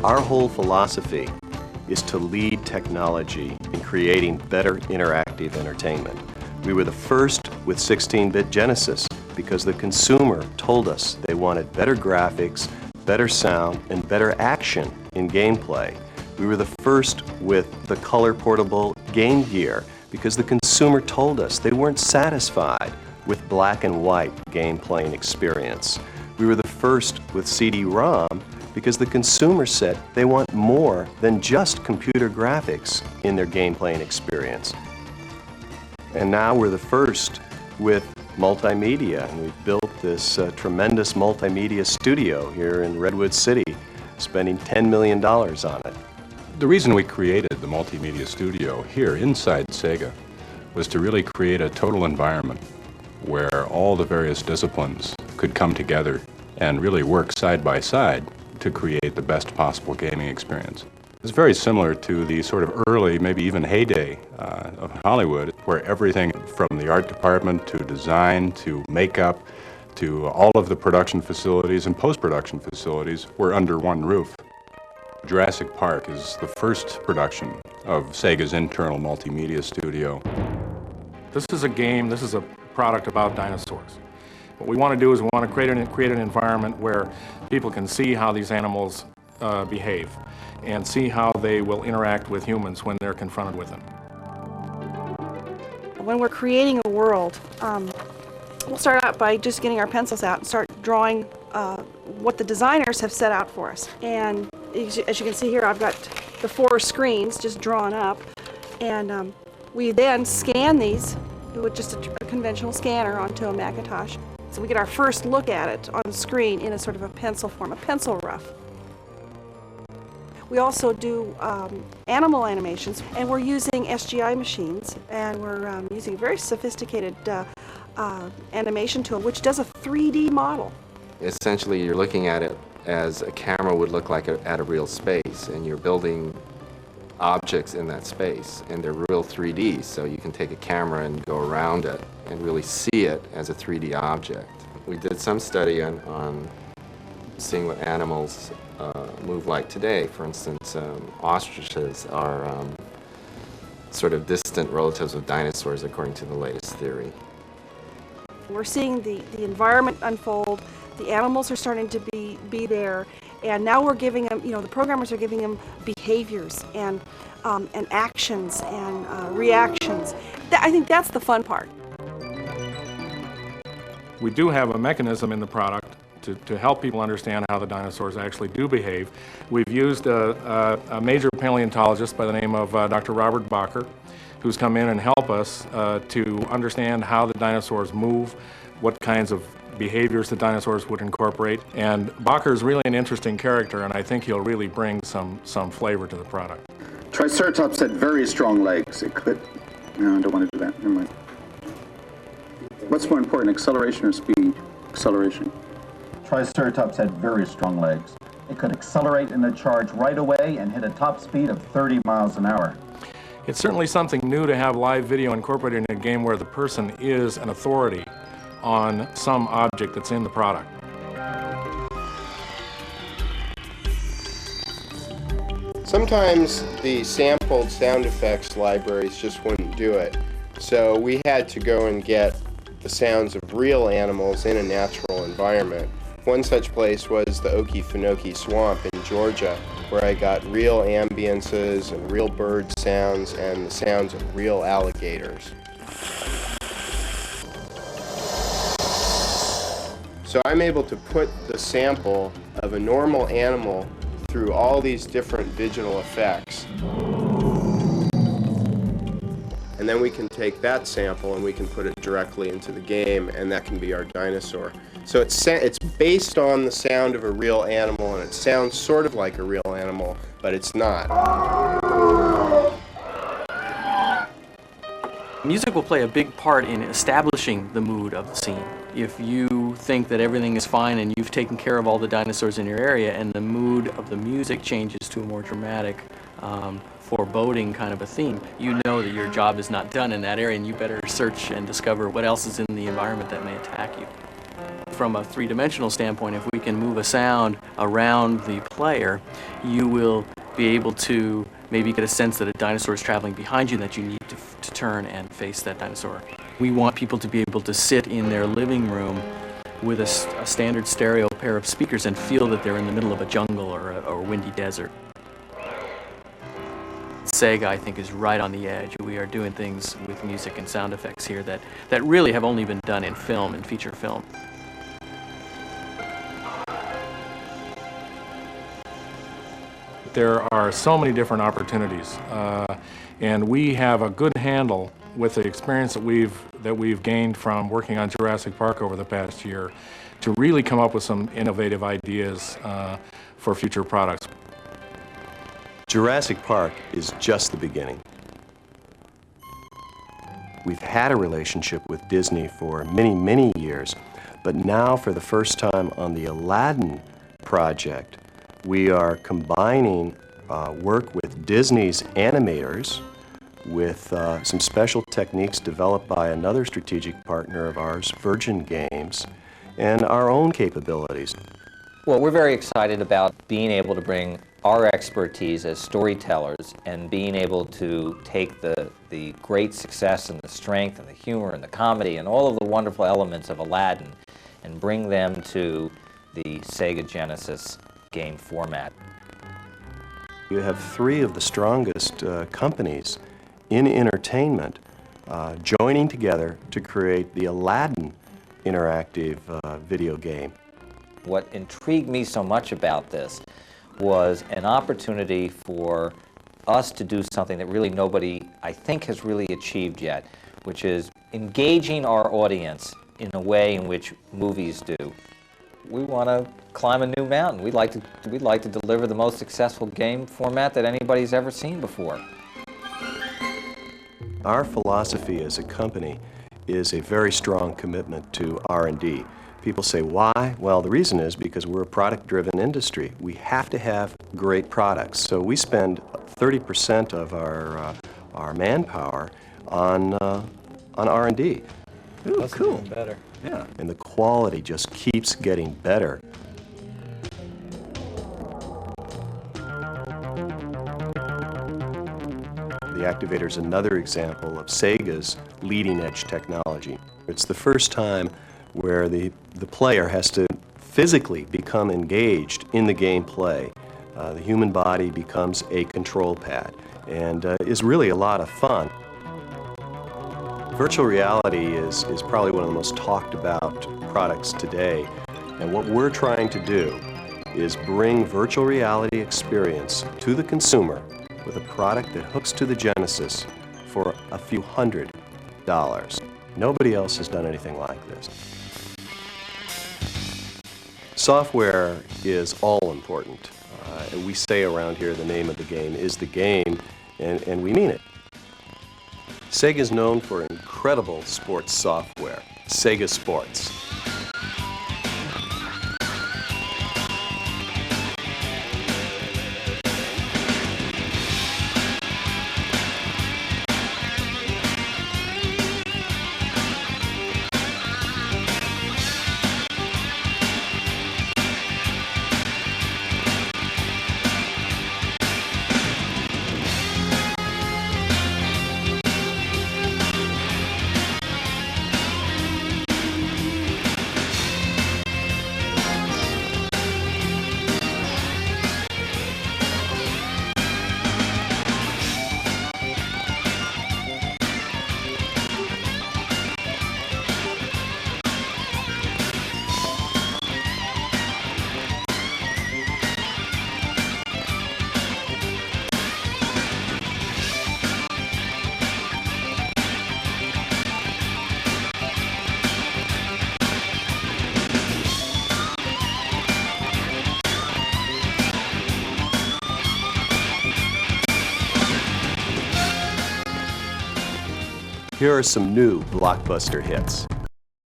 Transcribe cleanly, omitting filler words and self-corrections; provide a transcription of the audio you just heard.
Our whole philosophy is to lead technology in creating better interactive entertainment. We were the first with 16-bit Genesis because the consumer told us they wanted better graphics, better sound, and better action in gameplay. We were the first with the color portable Game Gear because the consumer told us they weren't satisfied with black and white game playing experience. We were the first with CD-ROM because the consumer said they want more than just computer graphics in their game playing experience. And now we're the first with multimedia, and we've built this tremendous multimedia studio here in Redwood City, spending $10 million on it. The reason we created the multimedia studio here inside Sega was to really create a total environment where all the various disciplines could come together and really work side by side to create the best possible gaming experience. It's very similar to the sort of early, maybe even heyday of Hollywood, where everything from the art department to design to makeup to all of the production facilities and post-production facilities were under one roof. Jurassic Park is the first production of Sega's internal multimedia studio. This is a game, this is a product about dinosaurs. What we want to do is we want to create an environment where people can see how these animals behave and see how they will interact with humans when they're confronted with them. When we're creating a world, we'll start out by just getting our pencils out and start drawing what the designers have set out for us. And as you can see here, I've got the 4 screens just drawn up, and we then scan these with just a conventional scanner onto a Macintosh. So we get our first look at it on the screen in a sort of a pencil form, a pencil rough. We also do animal animations, and we're using SGI machines, and we're using a very sophisticated animation tool which does a 3D model. Essentially, you're looking at it as a camera would look like at a real space, and you're building objects in that space, and they're real 3D, so you can take a camera and go around it and really see it as a 3D object. We did some study on seeing what animals move like today. For instance, ostriches are sort of distant relatives of dinosaurs according to the latest theory. We're seeing the environment unfold, the animals are starting to be there, and now we're giving them, the programmers are giving them behaviors and actions and reactions. I think that's the fun part. We do have a mechanism in the product to help people understand how the dinosaurs actually do behave. We've used a major paleontologist by the name of Dr. Robert Bacher, who's come in and help us to understand how the dinosaurs move, what kinds of behaviors the dinosaurs would incorporate. And Bacher is really an interesting character, and I think he'll really bring some flavor to the product. Triceratops had very strong legs. It could... No, I don't want to do that. Never mind. What's more important, acceleration or speed? Acceleration. Triceratops had very strong legs. It could accelerate in a charge right away and hit a top speed of 30 miles an hour. It's certainly something new to have live video incorporated in a game where the person is an authority on some object that's in the product. Sometimes the sampled sound effects libraries just wouldn't do it, so we had to go and get the sounds of real animals in a natural environment. One such place was the Okefenokee Swamp in Georgia, where I got real ambiances and real bird sounds and the sounds of real alligators. So I'm able to put the sample of a normal animal through all these different digital effects. And then we can take that sample and we can put it directly into the game, and that can be our dinosaur. So it's based on the sound of a real animal, and it sounds sort of like a real animal, but it's not. Music will play a big part in establishing the mood of the scene. If you think that everything is fine and you've taken care of all the dinosaurs in your area, and the mood of the music changes to a more dramatic, foreboding kind of a theme, you know that your job is not done in that area, and you better search and discover what else is in the environment that may attack you. from a three-dimensional standpoint, if we can move a sound around the player, you will be able to maybe get a sense that a dinosaur is traveling behind you and that you need to turn and face that dinosaur. We want people to be able to sit in their living room with a standard stereo pair of speakers and feel that they're in the middle of a jungle or a windy desert. Sega, I think, is right on the edge. We are doing things with music and sound effects here that really have only been done in film and feature film. There are so many different opportunities, and we have a good handle with the experience that we've gained from working on Jurassic Park over the past year to really come up with some innovative ideas for future products. Jurassic Park is just the beginning. We've had a relationship with Disney for many, many years, but now for the first time on the Aladdin project, we are combining work with Disney's animators with some special techniques developed by another strategic partner of ours, Virgin Games, and our own capabilities. Well, we're very excited about being able to bring our expertise as storytellers and being able to take the great success and the strength and the humor and the comedy and all of the wonderful elements of Aladdin and bring them to the Sega Genesis game format. You have three of the strongest companies in entertainment joining together to create the Aladdin interactive video game. What intrigued me so much about this was an opportunity for us to do something that really nobody, I think, has really achieved yet, which is engaging our audience in a way in which movies do. We want to climb a new mountain. We'd like to deliver the most successful game format that anybody's ever seen before. Our philosophy as a company is a very strong commitment to R&D. People say, why? Well, the reason is because we're a product-driven industry. We have to have great products. So we spend 30% of our manpower on R&D. Ooh, cool. Better. Yeah. And the quality just keeps getting better. The Activator is another example of Sega's leading-edge technology. It's the first time where the player has to physically become engaged in the gameplay. The human body becomes a control pad and is really a lot of fun. Virtual reality is probably one of the most talked about products today, and what we're trying to do is bring virtual reality experience to the consumer with a product that hooks to the Genesis for a few $100. Nobody else has done anything like this. Software is all important. We say around here the name of the game is the game, and we mean it. Sega is known for incredible sports software, Sega Sports. Here are some new blockbuster hits.